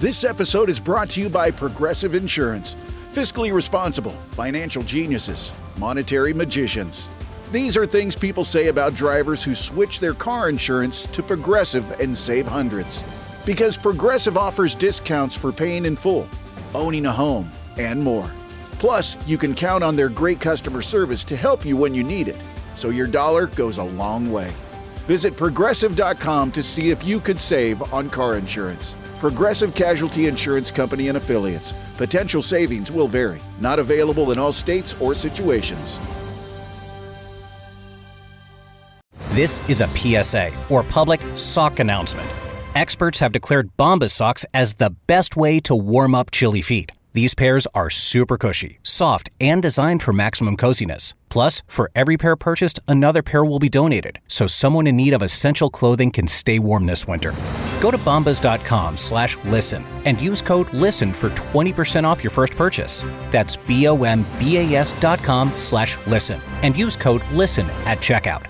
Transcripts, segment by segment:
This episode is brought to you by Progressive Insurance. Fiscally responsible, financial geniuses, monetary magicians. These are things people say about drivers who switch their car insurance to Progressive and save hundreds. Because Progressive offers discounts for paying in full, owning a home, and more. Plus, you can count on their great customer service to help you when you need it, so your dollar goes a long way. Visit Progressive.com to see if you could save on car insurance. Progressive Casualty Insurance Company and Affiliates. Potential savings will vary. Not available in all states or situations. This is a PSA, or public sock announcement. Experts have declared Bombas socks as the best way to warm up chilly feet. These pairs are super cushy, soft, and designed for maximum coziness. Plus, for every pair purchased, another pair will be donated, so someone in need of essential clothing can stay warm this winter. Go to bombas.com/listen and use code LISTEN for 20% off your first purchase. That's BOMBAS.com/listen and use code LISTEN at checkout.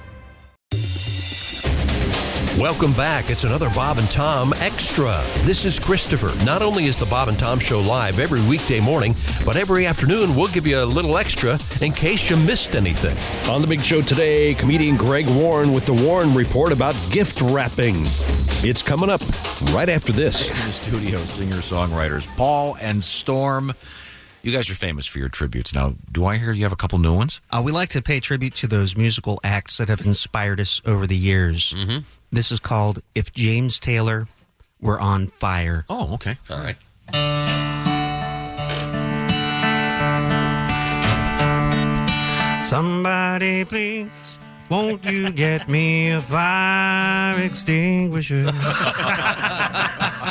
Welcome back. It's another Bob and Tom Extra. This is Christopher. Not only is the Bob and Tom Show live every weekday morning, but every afternoon we'll give you a little extra in case you missed anything. On the big show today, comedian Greg Warren with the Warren Report about gift wrapping. It's coming up right after this. In the studio, singer-songwriters Paul and Storm. You guys are famous for your tributes. Now, do I hear you have a couple new ones? We like to pay tribute to those musical acts that have inspired us over the years. Mm-hmm. This is called If James Taylor Were on Fire. Oh, okay. All right. Somebody please, won't you get me a fire extinguisher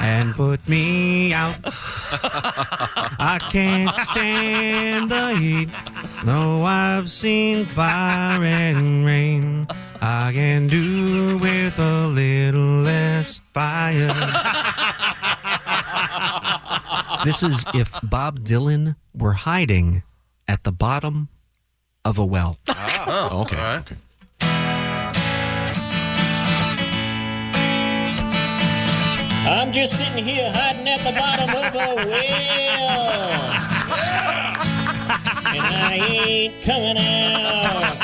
and put me out? I can't stand the heat. No, I've seen fire and rain. I can do with a little less fire. This is if Bob Dylan were hiding at the bottom of a well. Oh, okay. Right. Okay. I'm just sitting here hiding at the bottom of a well. And I ain't coming out.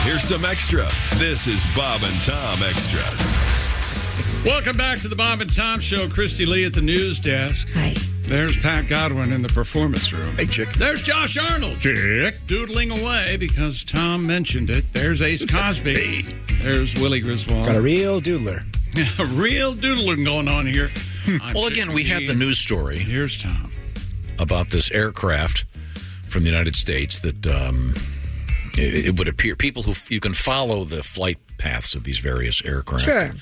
Here's some extra. This is Bob and Tom Extra. Welcome back to the Bob and Tom Show. Christy Lee at the news desk. Hi. There's Pat Godwin in the performance room. Hey, chick. There's Josh Arnold. Chick. Doodling away because Tom mentioned it. There's Ace Cosby. Hey. There's Willie Griswold. Got a real doodler. A real doodling going on here. Well, again, we had the news story. Here's Tom. About this aircraft from the United States that it would appear people who you can follow the flight paths of these various aircraft. Sure.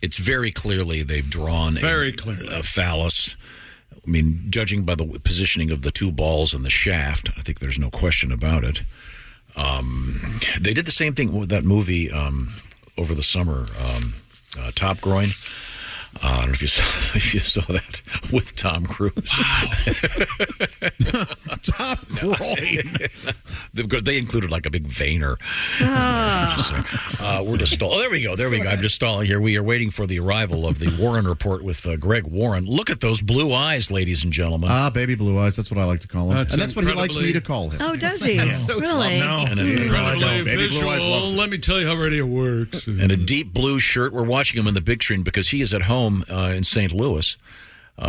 It's very clearly they've drawn a phallus. I mean, judging by the positioning of the two balls and the shaft, I think there's no question about it. They did the same thing with that movie over the summer, Top Groin. I don't know if you saw that with Tom Cruise. Wow. Top groin. They included like a big veiner. We're just stalling. Oh, there we go. I'm just stalling here. We are waiting for the arrival of the Warren Report with Greg Warren. Look at those blue eyes, ladies and gentlemen. Baby blue eyes. That's what I like to call him. And that's what he likes me to call him. Oh, does he? Really? No. Incredibly Baby blue eyes visual. loves it. Let me tell you how ready it works. And a deep blue shirt. We're watching him in the big screen because he is at home in St. Louis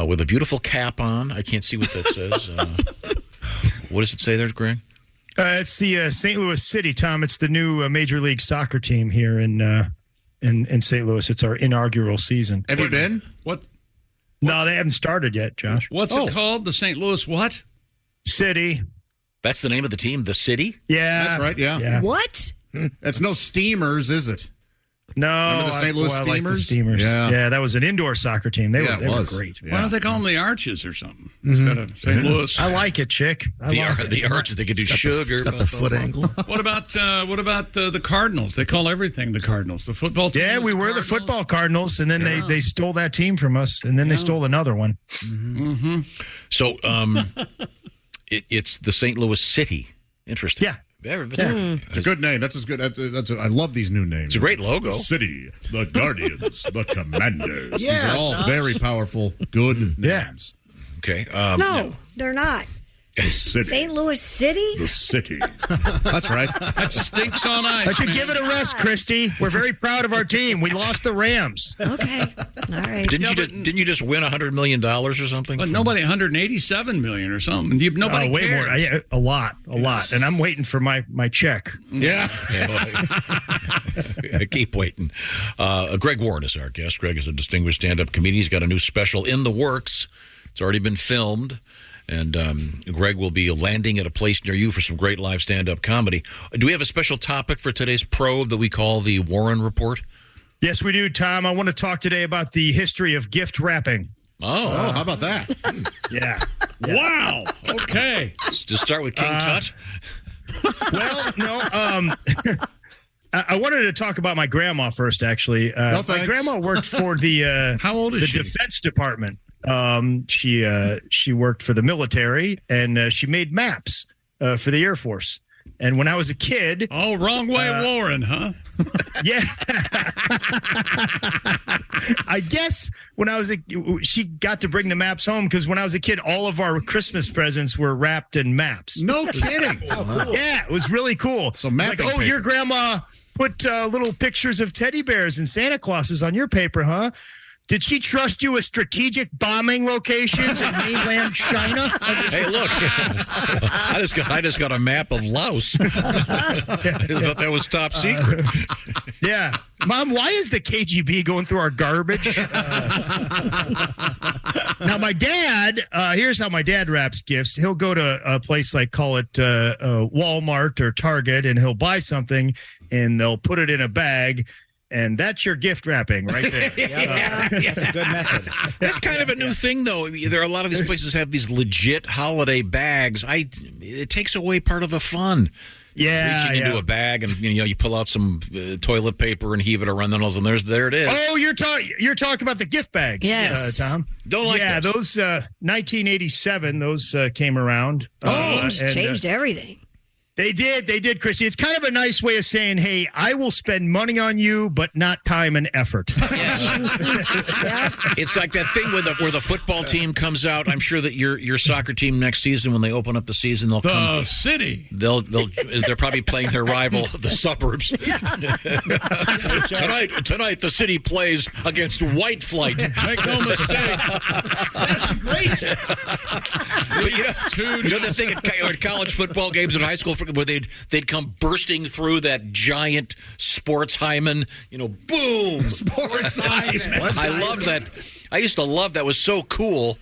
with a beautiful cap on. I can't see what that says. What does it say there, Greg? It's the St. Louis City, Tom. It's the new Major League Soccer team here in St. Louis. It's our inaugural season. Have you been? What? No, they haven't started yet, Josh. What's it called? The St. Louis what? City. That's the name of the team, the City? Yeah. That's right, yeah. What? That's no Steamers, is it? No. Remember the St. Louis I like the Steamers? Steamers. Yeah. Yeah, that was an indoor soccer team. They were great. Yeah. Why don't they call them the Arches or something instead of St. Louis? I like it, chick. The Arches, they could do sugar. Got the foot angle. What about the Cardinals? They call everything the Cardinals. The football team. Yeah, we were the football Cardinals, and then they stole that team from us, and then they stole another one. So it's the St. Louis City. Interesting. Yeah. It's a good name. That's as good. I love these new names. It's a great logo. The City, the Guardians, the Commanders. These are all very powerful, good names. Okay. No, they're not. The City. St. Louis City? The City. That's right. That stinks on ice. I should man. give it a rest, Christy. We're very proud of our team. We lost the Rams. Okay. All right. Didn't you just win $100 million or something? But nobody, 187 million or something. Nobody way cares. more. A lot. And I'm waiting for my check. Yeah. I keep waiting. Greg Warren is our guest. Greg is a distinguished stand-up comedian. He's got a new special in the works. It's already been filmed. And Greg will be landing at a place near you for some great live stand-up comedy. Do we have a special topic for today's probe that we call the Warren Report? Yes, we do, Tom. I want to talk today about the history of gift wrapping. Oh, how about that? Yeah. Wow. Okay. To start with King Tut? Well, no. I wanted to talk about my grandma first, actually. My grandma worked for the How old is she? Defense Department. She worked for the military, and she made maps for the Air Force. And when I was a kid... Oh, wrong way, Warren, huh? Yeah. I guess when I was she got to bring the maps home because when I was a kid, all of our Christmas presents were wrapped in maps. No kidding. Yeah, it was really cool. So mapping like, your grandma put little pictures of teddy bears and Santa Clauses on your paper, huh? Did she trust you with strategic bombing locations in mainland China? Hey, look! I just got a map of Laos. I thought that was top secret. Yeah, Mom. Why is the KGB going through our garbage? Now, my dad. Here's how my dad wraps gifts. He'll go to a place like call it Walmart or Target, and he'll buy something, and they'll put it in a bag. And that's your gift wrapping right there. That's a good method. That's kind of a new thing, though. There are a lot of these places have these legit holiday bags. It takes away part of the fun. Yeah, reaching into a bag and you pull out some toilet paper and heave it around the nose, and there it is. Oh, you're talking about the gift bags, yes, Tom. Don't like those 1987. Those came around. Changed everything. They did, Christy. It's kind of a nice way of saying, hey, I will spend money on you, but not time and effort. Yes. It's like that thing where the football team comes out. I'm sure that your soccer team next season, when they open up the season, they'll come. The City. They're probably playing their rival, the Suburbs. Tonight, the City plays against White Flight. Make no mistake. That's great. But the thing at college football games in high school, where they'd come bursting through that giant sports hymen, boom! Sports hymen. I love that. I used to love that. It was so cool.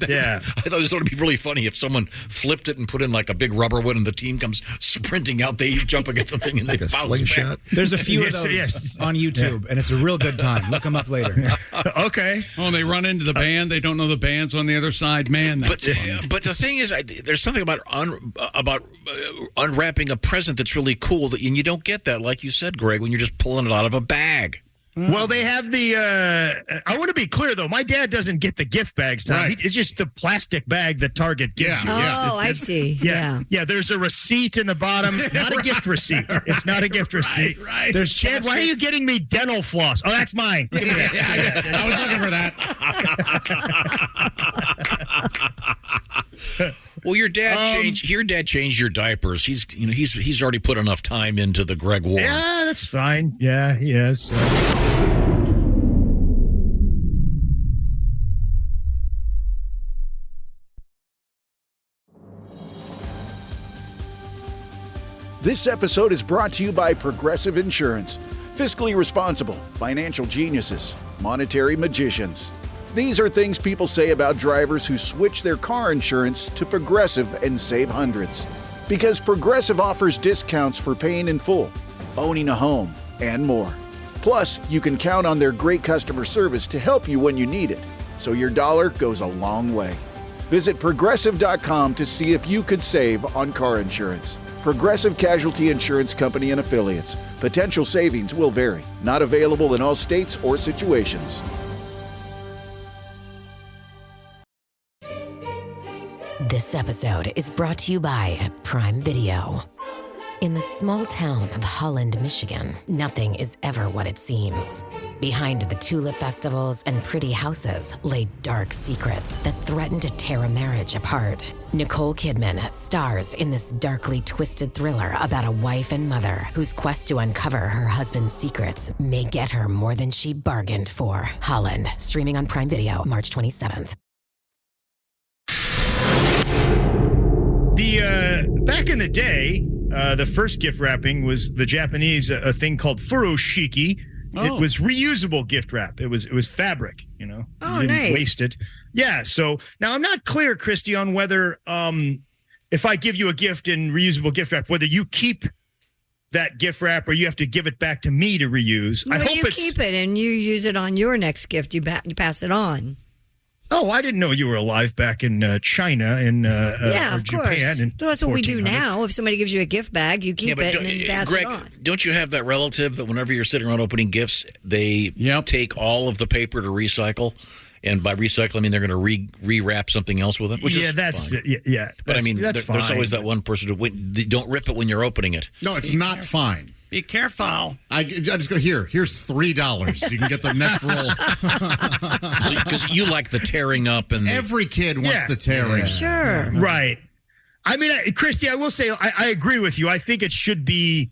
Yeah. I thought it would be really funny if someone flipped it and put in like a big rubber one and the team comes sprinting out. They jump against the thing and like they a bounce slingshot. back. There's a few of those on YouTube, and it's a real good time. Look them up later. Okay. Oh, they run into the band. They don't know the band's on the other side. Man, that's funny. But the thing is, there's something about unwrapping a present that's really cool, and you don't get that, like you said, Greg, when you're just pulling it out of a bag. Well, they have the I want to be clear, though. My dad doesn't get the gift bags, Tom. Right. It's just the plastic bag that Target gives you. I see. Yeah. There's a receipt in the bottom. Not a gift receipt. It's not a gift receipt. Right. There's Dad, why are you getting me dental floss? Oh, that's mine. Give me that. I was looking for that. Well, your dad changed your diapers. He's already put enough time into the Greg Warren. Yeah, that's fine. Yeah, he is. This episode is brought to you by Progressive Insurance. Fiscally responsible, financial geniuses, monetary magicians. These are things people say about drivers who switch their car insurance to Progressive and save hundreds. Because Progressive offers discounts for paying in full, owning a home, and more. Plus, you can count on their great customer service to help you when you need it, so your dollar goes a long way. Visit Progressive.com to see if you could save on car insurance. Progressive Casualty Insurance Company and Affiliates. Potential savings will vary. Not available in all states or situations. This episode is brought to you by Prime Video. In the small town of Holland, Michigan, nothing is ever what it seems. Behind the tulip festivals and pretty houses lay dark secrets that threaten to tear a marriage apart. Nicole Kidman stars in this darkly twisted thriller about a wife and mother whose quest to uncover her husband's secrets may get her more than she bargained for. Holland, streaming on Prime Video March 27th. Back in the day, the first gift wrapping was the Japanese, a thing called furoshiki. Oh. It was reusable gift wrap. It was fabric, you know. Oh, you didn't nice. waste it. Yeah. So now I'm not clear, Christy, on whether if I give you a gift in reusable gift wrap, whether you keep that gift wrap or you have to give it back to me to reuse. I Well, hope you it's keep it and you use it on your next gift. You pass it on. Oh, I didn't know you were alive back in China and Yeah, or of Japan. course. In That's what we do 1400. now. If somebody gives you a gift bag, you keep it and then pass Greg, it on. don't you have that relative that whenever you're sitting around opening gifts, they take all of the paper to recycle? And by recycle, I mean they're going to re-wrap something else with it. Which Yeah, is that's fine. yeah. But I mean, that's there's fine. always that one person who don't rip it when you're opening it. No, it's not fine. Be careful. I just go, here's $3. You can get the next roll. Because you like the tearing up and Every kid wants the tearing. Sure. Right. I mean, Christy, I will say I agree with you. I think it should be,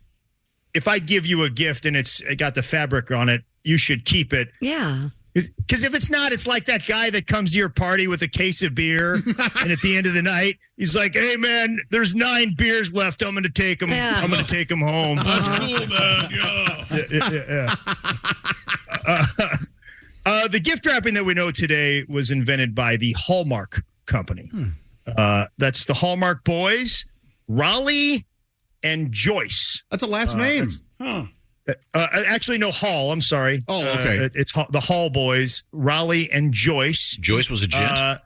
if I give you a gift and it got the fabric on it, you should keep it. Yeah. Because if it's not, it's like that guy that comes to your party with a case of beer, and at the end of the night, he's like, "Hey, man, there's 9 beers left. I'm going to take them. Yeah. I'm going to take them home." That's cool, man. Yeah. The gift wrapping that we know today was invented by the Hallmark Company. That's the Hallmark boys, Raleigh and Joyce. That's a last name. Actually, no, Hall. I'm sorry. Oh, okay. It's the Hall boys, Raleigh and Joyce. Joyce was a gent.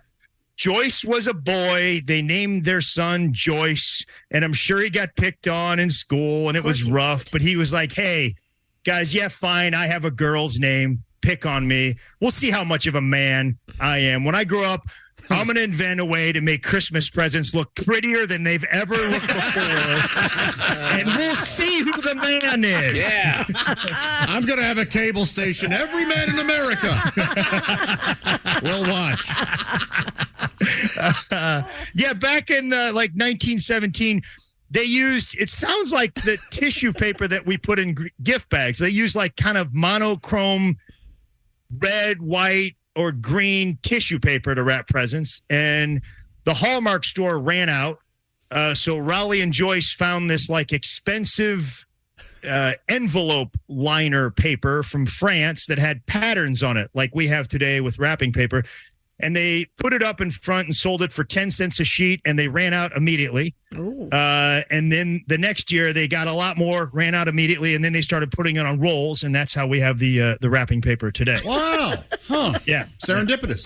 Joyce was a boy. They named their son Joyce, and I'm sure he got picked on in school, and it was rough. But he was like, "Hey, guys, yeah, fine. I have a girl's name. Pick on me. We'll see how much of a man I am. When I grow up, I'm going to invent a way to make Christmas presents look prettier than they've ever looked before. And we'll see who the man is." Yeah. I'm going to have a cable station. Every man in America will watch. Yeah, back in like 1917, they used, it sounds like the tissue paper that we put in gift bags. They used like kind of monochrome red, white, or green tissue paper to wrap presents, and the Hallmark store ran out. So Raleigh and Joyce found this like expensive envelope liner paper from France that had patterns on it, like we have today with wrapping paper. And they put it up in front and sold it for 10 cents a sheet, and they ran out immediately. And then the next year they got a lot more, ran out immediately, and then they started putting it on rolls, and that's how we have the wrapping paper today. Wow. Yeah. Serendipitous.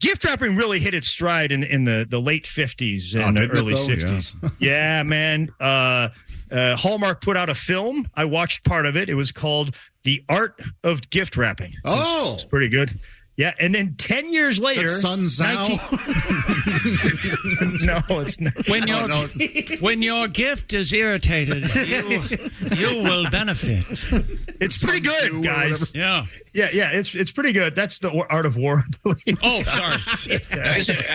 Gift wrapping really hit its stride in the late 50s and didn't it, early though? 60s. Yeah, man. Hallmark put out a film. I watched part of it. It was called The Art of Gift Wrapping. Oh. It's pretty good. Yeah, and then 10 years later, Sun Zhao? No, it's not. When your gift is irritated, you will benefit. It's pretty good, guys. Yeah. It's pretty good. That's the Art of War, I believe. Oh, sorry.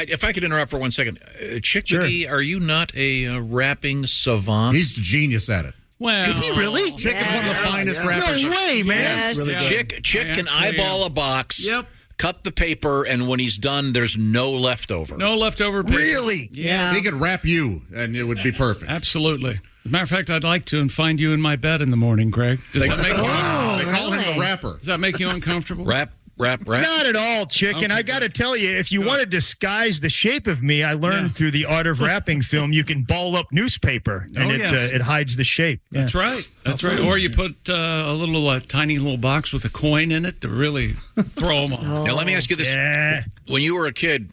If I could interrupt for 1 second, Chick McGee, are you not a wrapping savant? He's a genius at it. Well, is he really? Chick is one of the finest rappers. No way, man. Yes. Really Chick can eyeball a box. Yep. Cut the paper, and when he's done, there's no leftover. No leftover paper. Really? Yeah. He could rap you, and it would be perfect. Absolutely. As a matter of fact, I'd like to and find you in my bed in the morning, Greg. Does that make you? They call him really? the rapper. Does that make you uncomfortable? Rap. Not at all, Chick. And I got to tell you, if you want to disguise the shape of me, I learned through the Art of Wrapping film, you can ball up newspaper, and it hides the shape. Yeah. That's right. That's right. Or you put a little tiny little box with a coin in it to really throw them on. Now let me ask you this: when you were a kid,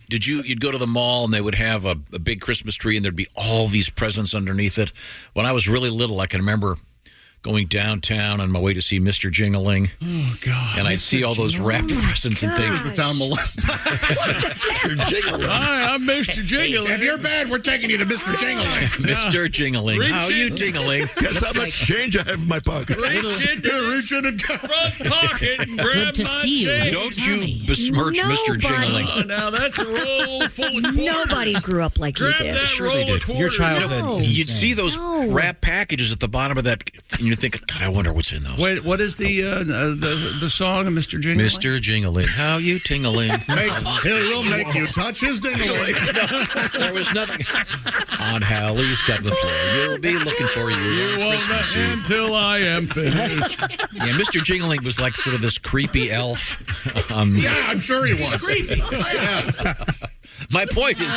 you'd go to the mall and they would have a big Christmas tree and there'd be all these presents underneath it? When I was really little, I can remember going downtown on my way to see Mr. Jingling. Oh, God. And I'd see all those wrapped presents and things. The town molester. Mr. Jingling. Hi, I'm Mr. Jingling. If you're bad, we're taking you to Mr. Jingling. Mr. Jingling. How you jingling? Guess how much change I have in my pocket. Reach in the front pocket and grab my change. Don't you besmirch Mr. Jingling. Oh, now that's a roll full of quarters. Nobody grew up like you Grab did. that Sure roll they of did. quarters. Your childhood. You'd see those wrap packages at the bottom of that, and you think, God, I wonder what's in those. Wait, what is the song of Mr. Jingling? Mr. Jingling, how you tingling? He'll make you touch his dingling. There was nothing. On Halley's 7th floor, you'll be looking for you. You won't let until I am finished. Yeah, Mr. Jingling was like sort of this creepy elf. Yeah, I'm sure he was. Creepy. My point is,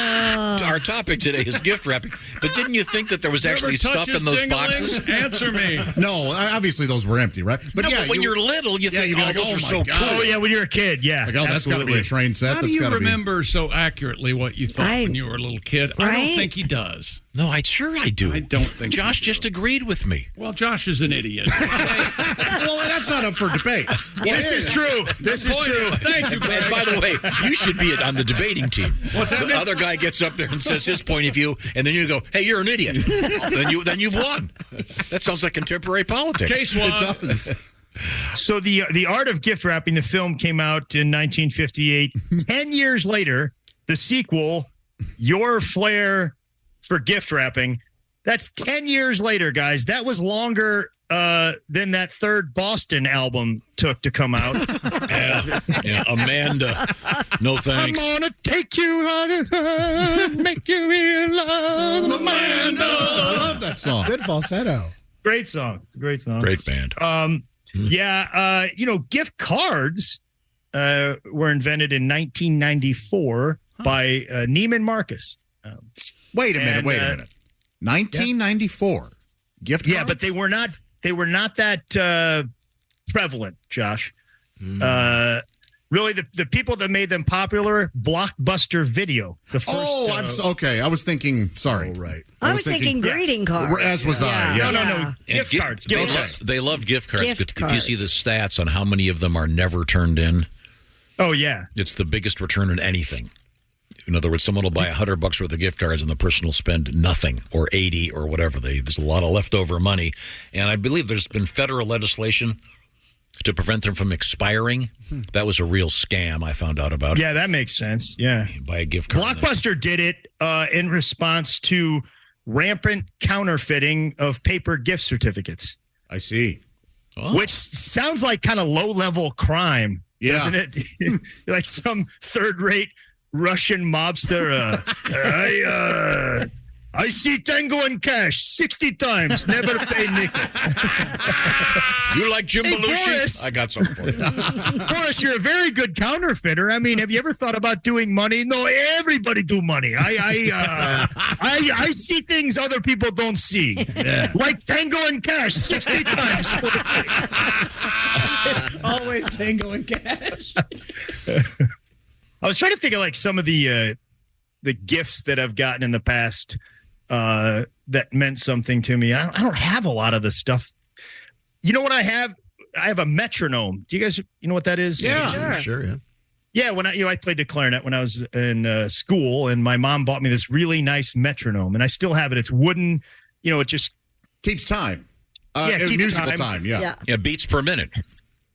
our topic today is gift wrapping. But didn't you think that there was actually stuff in those boxes? Answer me. No, obviously those were empty, right? But when you're little, you think, you'd be those are so God. cool. Oh, yeah, when you're a kid, yeah. Like, that's got to be a train set. How do you remember so accurately what you thought when you were a little kid? I don't think he does. No, I do. I don't think Josh just agreed with me. Well, Josh is an idiot. Well, that's not up for debate. This is true. This is true. Thank you, Greg. And by the way, you should be on the debating team. What's that? The other guy gets up there and says his point of view, and then you go, "Hey, you're an idiot." then you've won. That sounds like contemporary politics. Case one. It does. So the Art of Gift Wrapping, the film came out in 1958. 10 years later, the sequel, Your Flair for Gift Wrapping. That's 10 years later, guys. That was longer than that third Boston album took to come out. Yeah, Amanda. No thanks. I'm gonna take you out, make you realize, Amanda. I love that song. Good falsetto. Great song. Great song. Great band. Yeah, gift cards were invented in 1994 by Neiman Marcus. Wait a minute. 1994. Gift cards? Yeah, but they were not that prevalent, Josh. Really, the people that made them popular, Blockbuster Video. The first, okay. I was thinking, sorry. Right. I was thinking greeting cards. As was I. Yeah. No. Gift cards. They love gift cards. Gift If you see the stats on how many of them are never turned in, oh, yeah. it's the biggest return in anything. In other words, someone will buy $100 worth of gift cards and the person will spend nothing or 80 or whatever. There's a lot of leftover money. And I believe there's been federal legislation to prevent them from expiring. That was a real scam I found out about. Yeah, that makes sense. Yeah. You buy a gift card. Blockbuster did it in response to rampant counterfeiting of paper gift certificates. I see. Which sounds like kind of low-level crime, doesn't it? Like some third-rate Russian mobster. I see Tango and Cash 60 times, never pay nickel. You like Jim Belushi? Boris. I got something for you. Boris, you're a very good counterfeiter. I mean, have you ever thought about doing money? No, everybody do money. I see things other people don't see. Yeah. Like Tango and Cash 60 times. Always Tango and Cash. I was trying to think of like some of the gifts that I've gotten in the past that meant something to me. I don't have a lot of the stuff. You know what I have? I have a metronome. Do you guys know what that is? Yeah, sure. Yeah. Yeah, when I played the clarinet when I was in school, and my mom bought me this really nice metronome, and I still have it. It's wooden. It just keeps time. Keeps musical time. Yeah, beats per minute.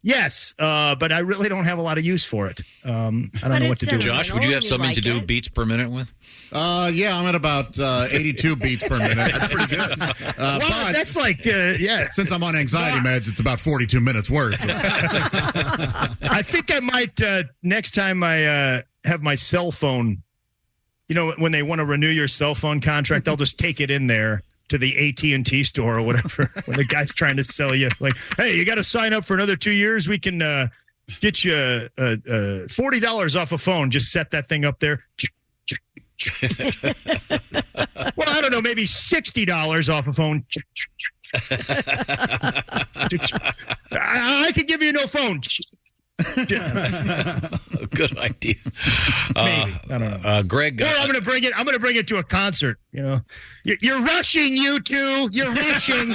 Yes, but I really don't have a lot of use for it. I don't know what to do. Josh, would you have something to do beats per minute with? Yeah, I'm at about 82 beats per minute. That's pretty good. Wow, but that's like, since I'm on anxiety meds, it's about 42 minutes worth. I think I might, next time I have my cell phone, when they want to renew your cell phone contract, they'll just take it in there to the AT&T store or whatever, when the guy's trying to sell you, like, hey, you got to sign up for another 2 years. We can get you $40 off a phone. Just set that thing up there. Well, I don't know, maybe $60 off a phone. I could give you no phone. Good idea. Maybe. I don't know. Greg. Or I'm going to bring it to a concert. You know, you're rushing, you two. You're rushing.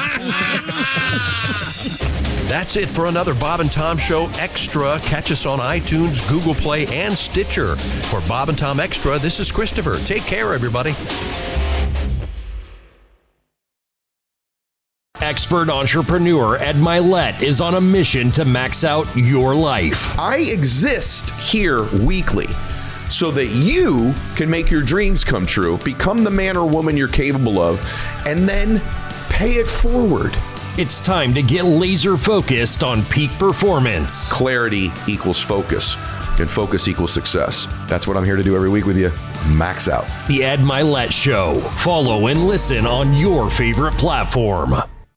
That's it for another Bob and Tom Show Extra. Catch us on iTunes, Google Play, and Stitcher. For Bob and Tom Extra, this is Christopher. Take care, everybody. Expert entrepreneur Ed Milet is on a mission to max out your life. I exist here weekly so that you can make your dreams come true, become the man or woman you're capable of, and then pay it forward. It's time to get laser focused on peak performance. Clarity equals focus, and focus equals success. That's what I'm here to do every week with you. Max out. The Ed Milet Show. Follow and listen on your favorite platform.